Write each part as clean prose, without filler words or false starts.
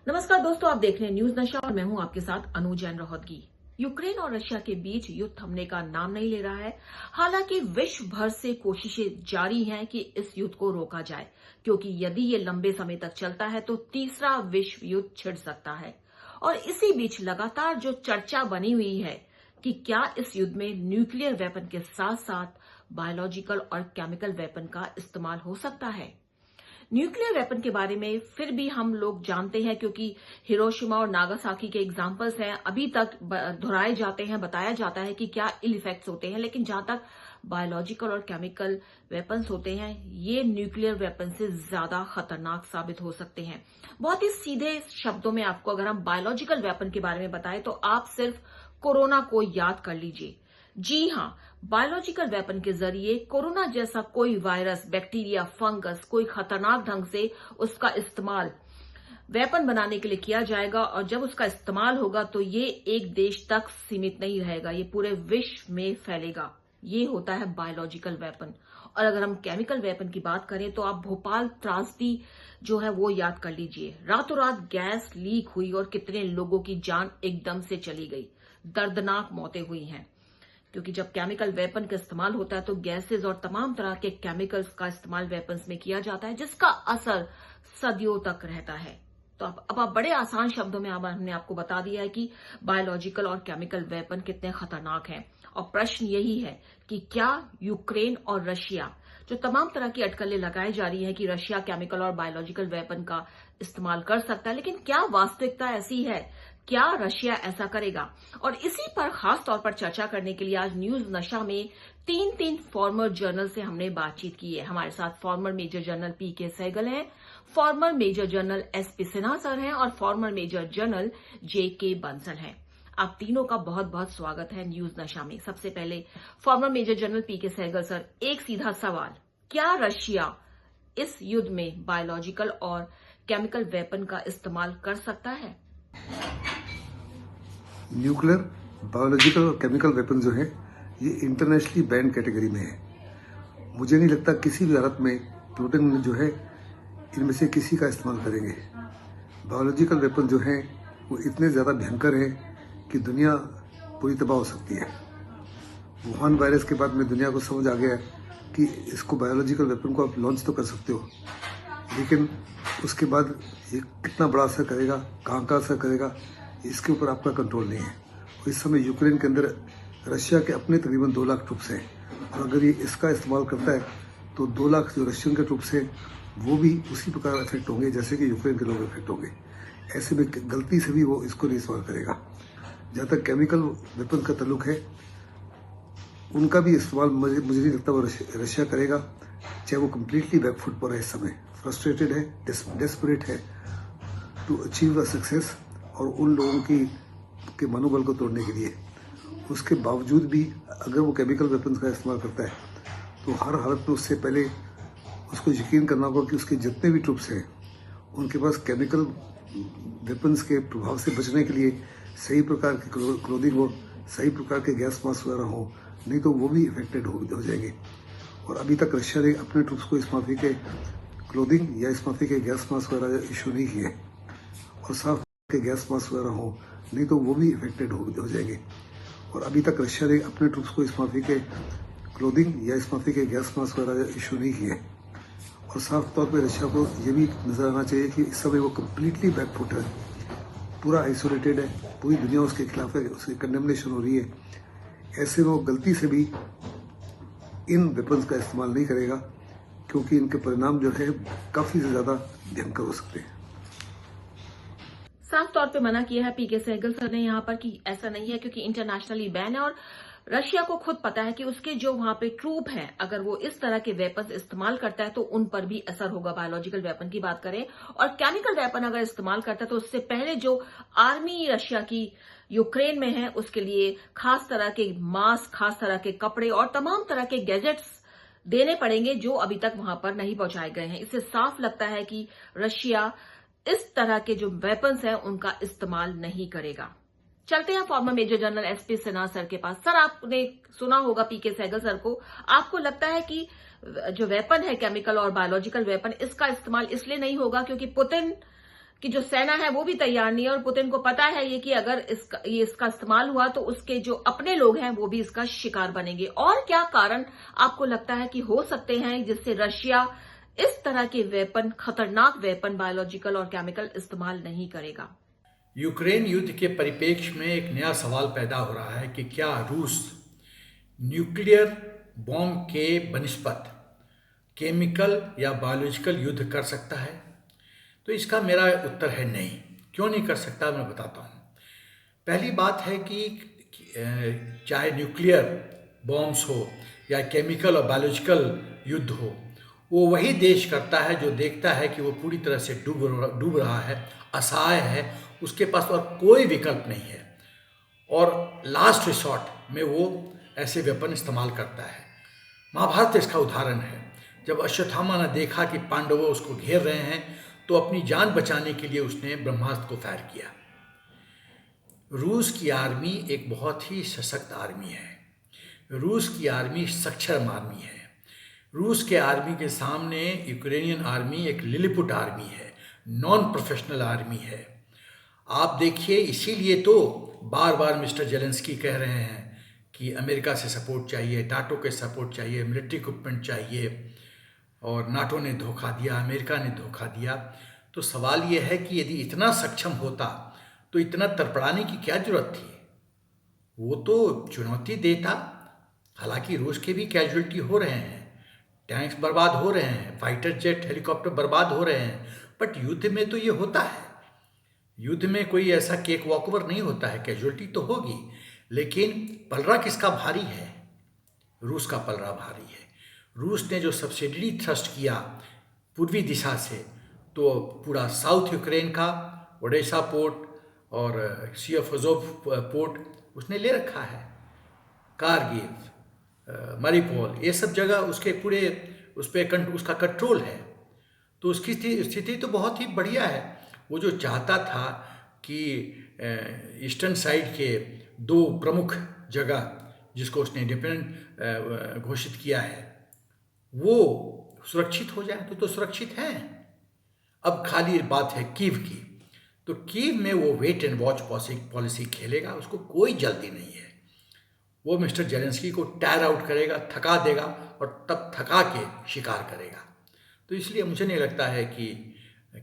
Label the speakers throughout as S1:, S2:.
S1: नमस्कार दोस्तों, आप देख रहे हैं न्यूज नशा और मैं हूं आपके साथ अनु जैन रोहतगी। यूक्रेन और रशिया के बीच युद्ध थमने का नाम नहीं ले रहा है। हालांकि विश्व भर से कोशिशें जारी हैं कि इस युद्ध को रोका जाए, क्योंकि यदि ये लंबे समय तक चलता है तो तीसरा विश्व युद्ध छिड़ सकता है। और इसी बीच लगातार जो चर्चा बनी हुई है कि क्या इस युद्ध में न्यूक्लियर वेपन के साथ साथ बायोलॉजिकल और केमिकल वेपन का इस्तेमाल हो सकता है। न्यूक्लियर वेपन के बारे में फिर भी हम लोग जानते हैं, क्योंकि हिरोशिमा और नागासाकी के एग्जाम्पल्स हैं, अभी तक दोहराए जाते हैं, बताया जाता है कि क्या इल इफेक्ट्स होते हैं। लेकिन जहां तक बायोलॉजिकल और केमिकल वेपन्स होते हैं, ये न्यूक्लियर वेपन से ज्यादा खतरनाक साबित हो सकते हैं। बहुत ही सीधे शब्दों में आपको अगर हम बायोलॉजिकल वेपन के बारे में बताएं तो आप सिर्फ कोरोना को याद कर लीजिए। जी हां, बायोलॉजिकल वेपन के जरिए कोरोना जैसा कोई वायरस, बैक्टीरिया, फंगस, कोई खतरनाक ढंग से उसका इस्तेमाल वेपन बनाने के लिए किया जाएगा। और जब उसका इस्तेमाल होगा तो ये एक देश तक सीमित नहीं रहेगा, ये पूरे विश्व में फैलेगा। ये होता है बायोलॉजिकल वेपन। और अगर हम केमिकल वेपन की बात करें तो आप भोपाल त्रासदी जो है वो याद कर लीजिए। रातों रात गैस लीक हुई और कितने लोगों की जान एकदम से चली गई, दर्दनाक मौतें हुई हैं। क्योंकि जब केमिकल वेपन का इस्तेमाल होता है तो गैसेस और तमाम तरह के केमिकल्स का इस्तेमाल वेपन्स में किया जाता है, जिसका असर सदियों तक रहता है। तो अब आप बड़े आसान शब्दों में हमने आपको बता दिया है कि बायोलॉजिकल और केमिकल वेपन कितने खतरनाक हैं। और प्रश्न यही है कि क्या यूक्रेन और रशिया, जो तमाम तरह की अटकलें लगाई जा रही है कि रशिया केमिकल और बायोलॉजिकल वेपन का इस्तेमाल कर सकता है, लेकिन क्या वास्तविकता ऐसी है? क्या रशिया ऐसा करेगा? और इसी पर खास तौर पर चर्चा करने के लिए आज न्यूज नशा में तीन फॉर्मर जनरल से हमने बातचीत की है। हमारे साथ former major general PK Sehgal हैं, former major general SP Sinha sir हैं और former major general JK Bansal हैं। आप तीनों का बहुत बहुत स्वागत है न्यूज नशा में। सबसे पहले farmer major general PK Sehgal sir, एक सीधा सवाल, क्या रशिया इस युद्ध में बायोलॉजिकल और केमिकल वेपन का इस्तेमाल कर सकता है?
S2: न्यूक्लियर, बायोलॉजिकल और केमिकल वेपन जो है ये इंटरनेशनली बैंड कैटेगरी में है। मुझे नहीं लगता किसी भी हालत में पुतिन जो है इनमें से किसी का इस्तेमाल करेंगे। बायोलॉजिकल वेपन जो है वो इतने ज़्यादा भयंकर है कि दुनिया पूरी तबाह हो सकती है। वुहान वायरस के बाद में दुनिया को समझ आ गया कि इसको बायोलॉजिकल वेपन को आप लॉन्च तो कर सकते हो, लेकिन उसके बाद ये कितना बड़ा असर करेगा, कहाँ का असर करेगा, इसके ऊपर आपका कंट्रोल नहीं है। और इस समय यूक्रेन के अंदर रशिया के अपने तकरीबन 2 लाख ट्रुप्स हैं, और अगर ये इसका इस्तेमाल करता है तो 2 लाख जो रशियन के ट्रुप्स हैं वो भी उसी प्रकार इफेक्ट होंगे जैसे कि यूक्रेन के लोग इफेक्ट होंगे। ऐसे में गलती से भी वो इसको नहीं इस्तेमाल करेगा। जहाँ तक केमिकल वेपन का ताल्लुक है, उनका भी इस्तेमाल मुझे नहीं लगता वो रशिया करेगा, चाहे वो कम्प्लीटली बैकफुट पर है, इस समय फ्रस्ट्रेटेड है, डेस्परेट है टू अचीव अ सक्सेस और उन लोगों के मनोबल को तोड़ने के लिए। उसके बावजूद भी अगर वो केमिकल वेपन्स का इस्तेमाल करता है तो हर हालत में उससे पहले उसको यकीन करना होगा कि उसके जितने भी ट्रुप्स हैं उनके पास केमिकल वेपन्स के प्रभाव से बचने के लिए सही प्रकार की क्लोथिंग हो, सही प्रकार के गैस मास्क वगैरह हो, नहीं तो वो भी इफेक्टेड हो जाएंगे। और अभी तक रशिया ने अपने ट्रुप्स को इस माफी के क्लोथिंग या इस माफी के गैस मास्क वगैरह इशू नहीं किए, और साफ के गैस मास्क वगैरह हो, नहीं तो वो भी इफेक्टेड हो जाएंगे। और अभी तक रशिया ने अपने ट्रुप्स को इस माफी के क्लोथिंग या इस माफी के गैस मास्क वगैरह इशू नहीं किए। और साफ तौर पे रशिया को ये भी नजर आना चाहिए कि इस समय वो कम्प्लीटली बैकफुट है, पूरा आइसोलेटेड है, पूरी दुनिया उसके खिलाफ है, उसकी कंडेमनेशन हो रही है। ऐसे में वो गलती से भी इन वेपन्स का इस्तेमाल नहीं करेगा, क्योंकि इनके परिणाम जो है काफी ज्यादा भयंकर हो सकते हैं।
S1: साफ तौर पे मना किया है पीके सहगल सर ने यहाँ पर कि ऐसा नहीं है, क्योंकि इंटरनेशनली बैन है और रशिया को खुद पता है कि उसके जो वहां पे ट्रूप हैं, अगर वो इस तरह के वेपन इस्तेमाल करता है तो उन पर भी असर होगा। बायोलॉजिकल वेपन की बात करें और केमिकल वेपन अगर इस्तेमाल करता है तो उससे पहले जो आर्मी रशिया की यूक्रेन में है उसके लिए खास तरह के मास्क, खास तरह के कपड़े और तमाम तरह के गैजेट्स देने पड़ेंगे जो अभी तक वहां पर नहीं पहुंचाए गए हैं। इससे साफ लगता है कि रशिया इस तरह के जो वेपन्स हैं उनका इस्तेमाल नहीं करेगा। चलते हैं former major general SP Sinha sir के पास। सर, आपने सुना होगा पीके सहगल सर को, आपको लगता है कि जो वेपन है केमिकल और बायोलॉजिकल वेपन, इसका इस्तेमाल इसलिए नहीं होगा क्योंकि पुतिन कि जो सेना है वो भी तैयार नहीं है और पुतिन को पता है ये कि अगर इसका इस्तेमाल हुआ तो उसके जो अपने लोग हैं वो भी इसका शिकार बनेंगे। और क्या कारण आपको लगता है कि हो सकते हैं जिससे रशिया इस तरह के वेपन, खतरनाक वेपन, बायोलॉजिकल और केमिकल इस्तेमाल नहीं करेगा?
S3: यूक्रेन युद्ध के परिप्रेक्ष्य में एक नया सवाल पैदा हो रहा है कि क्या रूस न्यूक्लियर बॉम्ब के बनिस्पत केमिकल या बायोलॉजिकल युद्ध कर सकता है? तो इसका मेरा उत्तर है नहीं। क्यों नहीं कर सकता, मैं बताता हूँ। पहली बात है कि चाहे न्यूक्लियर बॉम्ब्स हो या केमिकल और बायोलॉजिकल युद्ध हो, वो वही देश करता है जो देखता है कि वो पूरी तरह से डूब रहा है, असहाय है, उसके पास और कोई विकल्प नहीं है, और लास्ट रिसॉर्ट में वो ऐसे वेपन इस्तेमाल करता है। महाभारत इसका उदाहरण है। जब अश्वत्थामा ने देखा कि पांडव उसको घेर रहे हैं तो अपनी जान बचाने के लिए उसने ब्रह्मास्त्र को फायर किया। रूस की आर्मी एक बहुत ही सशक्त आर्मी है। रूस की आर्मी सक्षम आर्मी है। रूस के आर्मी के सामने यूक्रेनियन आर्मी एक लिलिपुट आर्मी है, नॉन प्रोफेशनल आर्मी है। आप देखिए, इसीलिए तो बार बार मिस्टर जेलेंस्की कह रहे हैं कि अमेरिका से सपोर्ट चाहिए, नाटो के सपोर्ट चाहिए, मिलिट्री इक्विपमेंट चाहिए, और नाटो ने धोखा दिया, अमेरिका ने धोखा दिया। तो सवाल यह है कि यदि इतना सक्षम होता तो इतना तड़पड़ाने की क्या जरूरत थी? वो तो चुनौती देता। हालांकि रूस के भी कैजुअलिटी हो रहे हैं, टैंक्स बर्बाद हो रहे हैं, फाइटर जेट, हेलीकॉप्टर बर्बाद हो रहे हैं, बट युद्ध में तो ये होता है। युद्ध में कोई ऐसा केक वॉकओवर नहीं होता है, कैजुअलिटी तो होगी, लेकिन पलड़ा किसका भारी है? रूस का पलड़ा भारी है। रूस ने जो सब्सिडी थ्रस्ट किया पूर्वी दिशा से, तो पूरा साउथ यूक्रेन का ओडेसा पोर्ट और सी ऑफ अजोव पोर्ट उसने ले रखा है। कारगिल, मारिपोल, ये सब जगह उसके पूरे उस पर उसका कंट्रोल है। तो उसकी स्थिति तो बहुत ही बढ़िया है। वो जो चाहता था कि ईस्टर्न साइड के दो प्रमुख जगह जिसको उसने इंडिपेंडेंट घोषित किया है वो सुरक्षित हो जाए, तो सुरक्षित हैं। अब खाली बात है कीव की। तो कीव में वो वेट एंड वॉच पॉलिसी खेलेगा, उसको कोई जल्दी नहीं है। वो मिस्टर जेलेंस्की को टायर आउट करेगा, थका देगा और तब थका के शिकार करेगा। तो इसलिए मुझे नहीं लगता है कि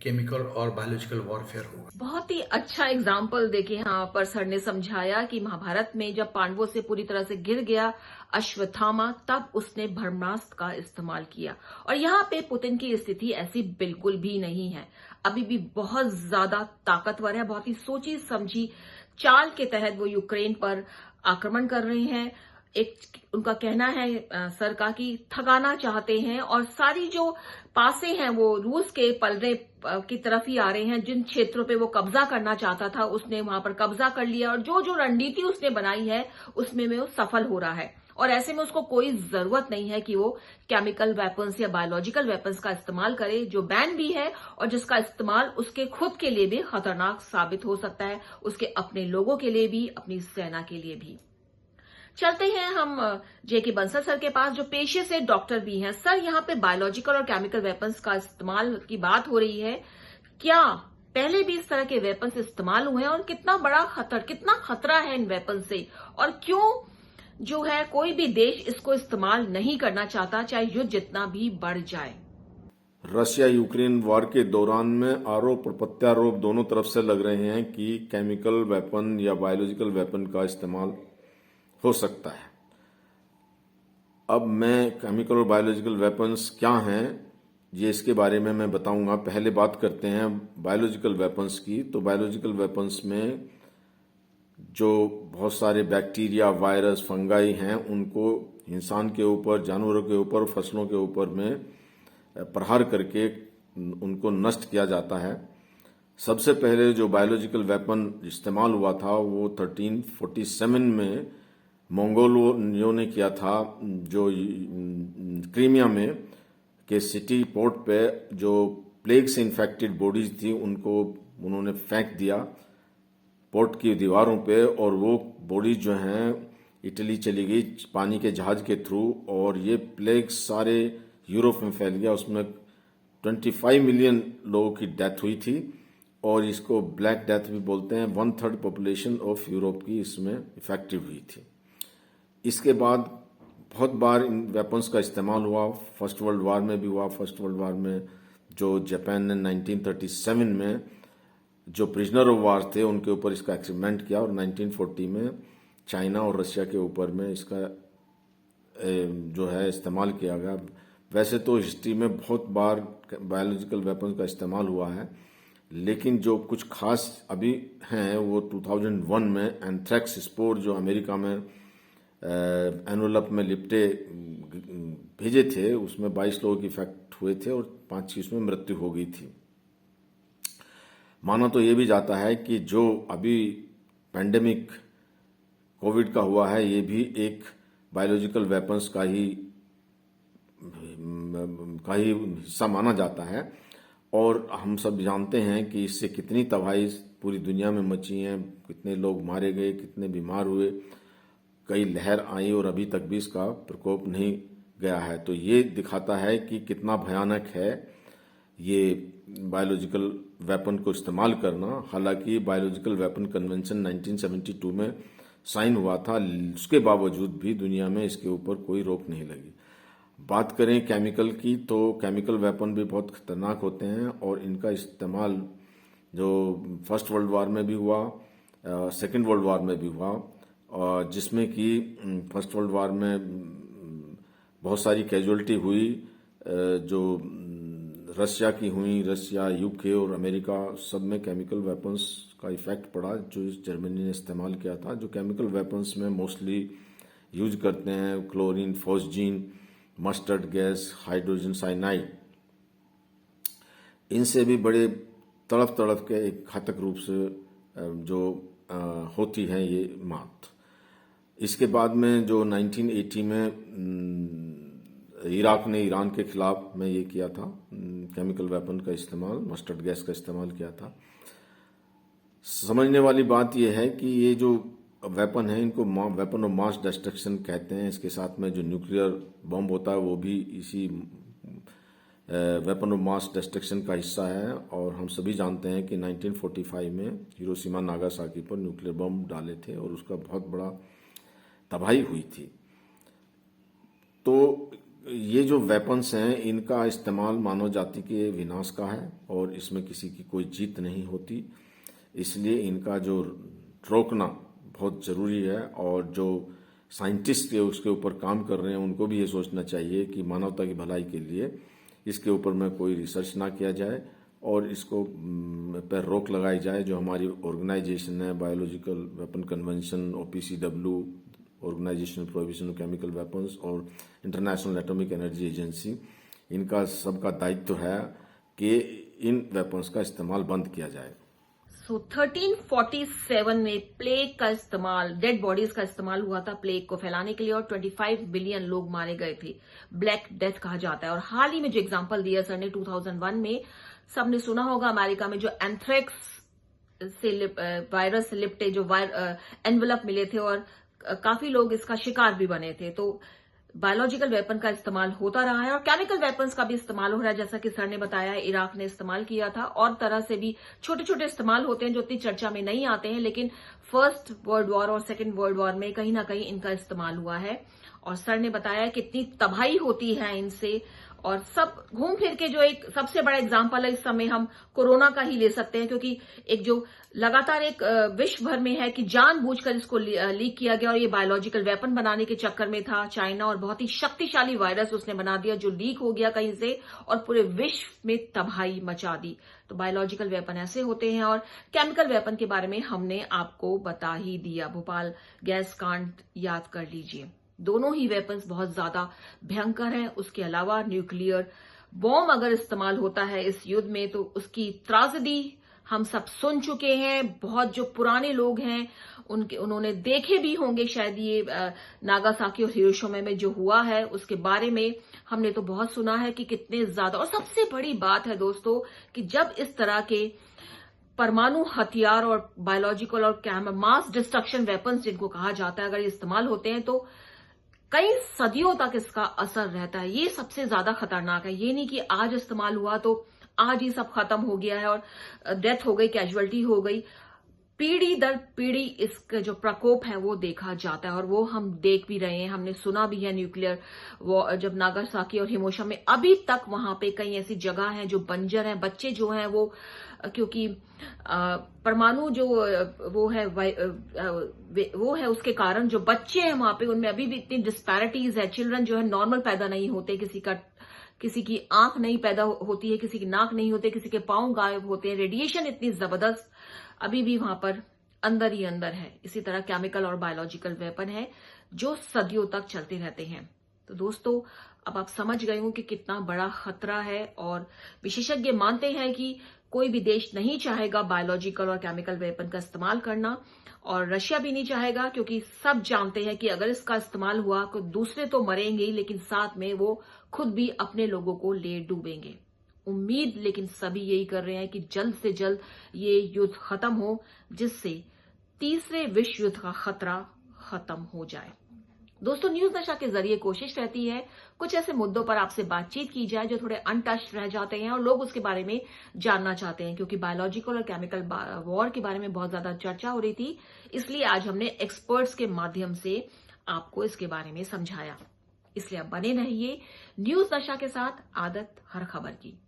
S3: केमिकल और बायोलॉजिकल वॉरफेयर होगा।
S1: बहुत ही अच्छा एग्जाम्पल देखिए यहाँ पर सर ने समझाया कि महाभारत में जब पांडवों से पूरी तरह से गिर गया अश्वत्थामा, तब उसने ब्रह्मास्त्र का इस्तेमाल किया। और यहाँ पे पुतिन की स्थिति ऐसी बिल्कुल भी नहीं है, अभी भी बहुत ज्यादा ताकतवर है। बहुत ही सोची समझी चाल के तहत वो यूक्रेन पर आक्रमण कर रहे हैं। एक उनका कहना है सर का कि थकाना चाहते हैं, और सारी जो पासे हैं वो रूस के पलड़े की तरफ ही आ रहे हैं। जिन क्षेत्रों पे वो कब्जा करना चाहता था उसने वहां पर कब्जा कर लिया, और जो जो रणनीति उसने बनाई है उसमें वो सफल हो रहा है। और ऐसे में उसको कोई जरूरत नहीं है कि वो केमिकल वेपन्स या बायोलॉजिकल वेपन्स का इस्तेमाल करे, जो बैन भी है और जिसका इस्तेमाल उसके खुद के लिए भी खतरनाक साबित हो सकता है, उसके अपने लोगों के लिए भी, अपनी सेना के लिए भी। चलते हैं हम जेके बंसल सर के पास, जो पेशे से डॉक्टर भी हैं। सर, यहाँ पे बायोलॉजिकल और केमिकल वेपन्स का इस्तेमाल की बात हो रही है, क्या पहले भी इस तरह के वेपन्स इस्तेमाल हुए हैं, और कितना खतरा है इन वेपन से, और क्यों जो है कोई भी देश इसको इस्तेमाल नहीं करना चाहता, चाहे युद्ध जितना भी बढ़ जाए?
S4: रशिया यूक्रेन वॉर के दौरान में आरोप और प्रत्यारोप दोनों तरफ से लग रहे हैं कि केमिकल वेपन या बायोलॉजिकल वेपन का इस्तेमाल हो सकता है। अब मैं केमिकल और बायोलॉजिकल वेपन्स क्या हैं ये इसके बारे में मैं बताऊंगा। पहले बात करते हैं बायोलॉजिकल वेपन्स की। तो बायोलॉजिकल वेपन्स में जो बहुत सारे बैक्टीरिया, वायरस, फंगाई हैं, उनको इंसान के ऊपर, जानवरों के ऊपर, फसलों के ऊपर में प्रहार करके उनको नष्ट किया जाता है। सबसे पहले जो बायोलॉजिकल वेपन इस्तेमाल हुआ था वो 1347 में मंगोलों ने किया था, जो क्रीमिया में के सिटी पोर्ट पे जो प्लेग से इन्फेक्टेड बॉडीज थी उनको उन्होंने फेंक दिया पोर्ट की दीवारों पे, और वो बॉडीज जो हैं इटली चली गई पानी के जहाज के थ्रू, और ये प्लेग सारे यूरोप में फैल गया। उसमें 25 मिलियन लोगों की डेथ हुई थी, और इसको ब्लैक डेथ भी बोलते हैं। 1/3 पॉपुलेशन ऑफ यूरोप की इसमें इफेक्टिव हुई थी। इसके बाद बहुत बार इन वेपन्स का इस्तेमाल हुआ। फर्स्ट वर्ल्ड वार में भी हुआ। फर्स्ट वर्ल्ड वार में जो जापान ने 1937 में जो प्रिजनर ऑफ वार थे उनके ऊपर इसका एक्सपेरिमेंट किया, और 1940 में चाइना और रशिया के ऊपर में इसका जो है इस्तेमाल किया गया। वैसे तो हिस्ट्री में बहुत बार बायोलॉजिकल वेपन्स का इस्तेमाल हुआ है, लेकिन जो कुछ खास अभी हैं वो 2001 में एंथ्रेक्स स्पोर जो अमेरिका में एनवलप में लिपटे भेजे थे, उसमें 22 लोगों की इफेक्ट हुए थे और 5 की उसमें मृत्यु हो गई थी। माना तो ये भी जाता है कि जो अभी पैंडेमिक कोविड का हुआ है ये भी एक बायोलॉजिकल वेपन्स का ही हिस्सा माना जाता है। और हम सब जानते हैं कि इससे कितनी तबाही पूरी दुनिया में मची है, कितने लोग मारे गए, कितने बीमार हुए, कई लहर आई और अभी तक भी इसका प्रकोप नहीं गया है। तो ये दिखाता है कि कितना भयानक है ये बायोलॉजिकल वेपन को इस्तेमाल करना। हालांकि बायोलॉजिकल वेपन कन्वेंशन 1972 में साइन हुआ था, उसके बावजूद भी दुनिया में इसके ऊपर कोई रोक नहीं लगी। बात करें केमिकल की, तो केमिकल वेपन भी बहुत खतरनाक होते हैं और इनका इस्तेमाल जो फर्स्ट वर्ल्ड वार में भी हुआ, सेकेंड वर्ल्ड वार में भी हुआ, और जिसमें कि फर्स्ट वर्ल्ड वार में बहुत सारी कैजुअलिटी हुई जो रशिया की हुई। रशिया, यूके और अमेरिका सब में केमिकल वेपन्स का इफेक्ट पड़ा जो जर्मनी ने इस्तेमाल किया था। जो केमिकल वेपन्स में मोस्टली यूज करते हैं chlorine, phosgene, mustard gas, hydrogen cyanide, इनसे भी बड़े तड़प के एक घातक रूप से जो होती है ये मौत। इसके बाद में जो 1980 में इराक ने ईरान के खिलाफ में ये किया था, केमिकल वेपन का इस्तेमाल, मस्टर्ड गैस का इस्तेमाल किया था। समझने वाली बात यह है कि ये जो वेपन है इनको वेपन ऑफ मास डिस्ट्रक्शन कहते हैं। इसके साथ में जो न्यूक्लियर बम होता है वो भी इसी वेपन ऑफ मास डिस्ट्रक्शन का हिस्सा है। और हम सभी जानते हैं कि 1945 में हिरोशिमा नागासाकी पर न्यूक्लियर बम डाले थे और उसका बहुत बड़ा तबाही हुई थी। तो ये जो वेपन्स हैं इनका इस्तेमाल मानव जाति के विनाश का है और इसमें किसी की कोई जीत नहीं होती, इसलिए इनका जो रोकना बहुत ज़रूरी है। और जो साइंटिस्ट उसके ऊपर काम कर रहे हैं उनको भी ये सोचना चाहिए कि मानवता की भलाई के लिए इसके ऊपर में कोई रिसर्च ना किया जाए और इसको पर रोक लगाई जाए। जो हमारी ऑर्गेनाइजेशन है, biological weapon convention, OPCW, organisation prohibition of chemical weapons, और इंटरनेशनल एटॉमिक एनर्जी एजेंसी, इनका सबका दायित्व है कि इन वेपन्स का इस्तेमाल बंद किया जाए।
S1: 1347 में प्लेग का इस्तेमाल, डेड बॉडीज का इस्तेमाल हुआ था प्लेग को फैलाने के लिए और 25 बिलियन लोग मारे गए थे। ब्लैक डेथ कहा जाता है। और हाल ही में जो एग्जांपल दिया सर ने 2001 में, सबने सुना होगा अमेरिका में जो एंथ्रेक्स से वायरस से लिपटे जो एनवेलप मिले थे और काफी लोग इसका शिकार भी बने थे। तो बायोलॉजिकल वेपन का इस्तेमाल होता रहा है और केमिकल वेपन्स का भी इस्तेमाल हो रहा है, जैसा कि सर ने बताया इराक ने इस्तेमाल किया था। और तरह से भी छोटे छोटे इस्तेमाल होते हैं जो इतनी चर्चा में नहीं आते हैं, लेकिन फर्स्ट वर्ल्ड वॉर और सेकेंड वर्ल्ड वॉर में कहीं ना कहीं इनका इस्तेमाल हुआ है। और सर ने बताया कितनी तबाही होती है इनसे। और सब घूम फिर के जो एक सबसे बड़ा एग्जाम्पल है इस समय हम कोरोना का ही ले सकते हैं, क्योंकि एक जो लगातार एक विश्व भर में है कि जानबूझकर इसको लीक किया गया और ये बायोलॉजिकल वेपन बनाने के चक्कर में था चाइना, और बहुत ही शक्तिशाली वायरस उसने बना दिया जो लीक हो गया कहीं से और पूरे विश्व में तबाही मचा दी। तो बायोलॉजिकल वेपन ऐसे होते हैं। और केमिकल वेपन के बारे में हमने आपको बता ही दिया। भोपाल गैस कांड याद कर लीजिए। दोनों ही वेपन्स बहुत ज्यादा भयंकर हैं। उसके अलावा न्यूक्लियर बॉम्ब अगर इस्तेमाल होता है इस युद्ध में तो उसकी त्रासदी हम सब सुन चुके हैं। बहुत जो पुराने लोग हैं उन्होंने देखे भी होंगे शायद ये नागासाकी और हिरोशिमा में जो हुआ है उसके बारे में हमने तो बहुत सुना है कि कितने ज्यादा। और सबसे बड़ी बात है दोस्तों कि जब इस तरह के परमाणु हथियार और बायोलॉजिकल और मास डिस्ट्रक्शन वेपन्स जिनको कहा जाता है अगर ये इस्तेमाल होते हैं तो कई सदियों तक इसका असर रहता है। ये सबसे ज्यादा खतरनाक है। ये नहीं कि आज इस्तेमाल हुआ तो आज ही सब खत्म हो गया है और डेथ हो गई, कैजुअलिटी हो गई। पीढ़ी दर पीढ़ी इसका जो प्रकोप है वो देखा जाता है और वो हम देख भी रहे हैं, हमने सुना भी है। न्यूक्लियर वो जब नागासाकी और हिरोशिमा में, अभी तक वहां पे कई ऐसी जगह हैं जो बंजर हैं। बच्चे जो हैं वो, क्योंकि परमाणु जो वो है उसके कारण जो बच्चे हैं वहां पे, उनमें अभी भी इतनी डिस्पैरिटीज है। चिल्ड्रन जो है नॉर्मल पैदा नहीं होते, किसी की आंख नहीं पैदा होती है, किसी की नाक नहीं होते, किसी के पांव गायब होते हैं। रेडिएशन इतनी जबरदस्त अभी भी वहां पर अंदर ही अंदर है। इसी तरह केमिकल और बायोलॉजिकल वेपन है जो सदियों तक चलते रहते हैं। तो दोस्तों, अब आप समझ गए हो कि कितना बड़ा खतरा है और विशेषज्ञ मानते हैं कि कोई भी देश नहीं चाहेगा बायोलॉजिकल और केमिकल वेपन का इस्तेमाल करना, और रशिया भी नहीं चाहेगा, क्योंकि सब जानते हैं कि अगर इसका इस्तेमाल हुआ तो दूसरे तो मरेंगे ही, लेकिन साथ में वो खुद भी अपने लोगों को ले डूबेंगे। उम्मीद लेकिन सभी यही कर रहे हैं कि जल्द से जल्द ये युद्ध खत्म हो, जिससे तीसरे विश्व युद्ध का खतरा खत्म हो जाए। दोस्तों, न्यूज नशा के जरिए कोशिश रहती है कुछ ऐसे मुद्दों पर आपसे बातचीत की जाए जो थोड़े अनटच्ड रह जाते हैं और लोग उसके बारे में जानना चाहते हैं, क्योंकि बायोलॉजिकल और केमिकल वॉर के बारे में बहुत ज्यादा चर्चा हो रही थी। इसलिए आज हमने एक्सपर्ट्स के माध्यम से आपको इसके बारे में समझाया। इसलिए आप बने रहिए न्यूज नशा के साथ, आदत हर खबर की।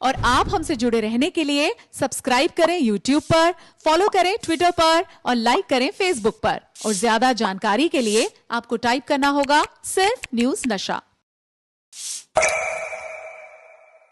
S5: और आप हमसे जुड़े रहने के लिए सब्सक्राइब करें YouTube पर, फॉलो करें Twitter पर और लाइक करें Facebook पर। और ज्यादा जानकारी के लिए आपको टाइप करना होगा सिर्फ न्यूज नशा।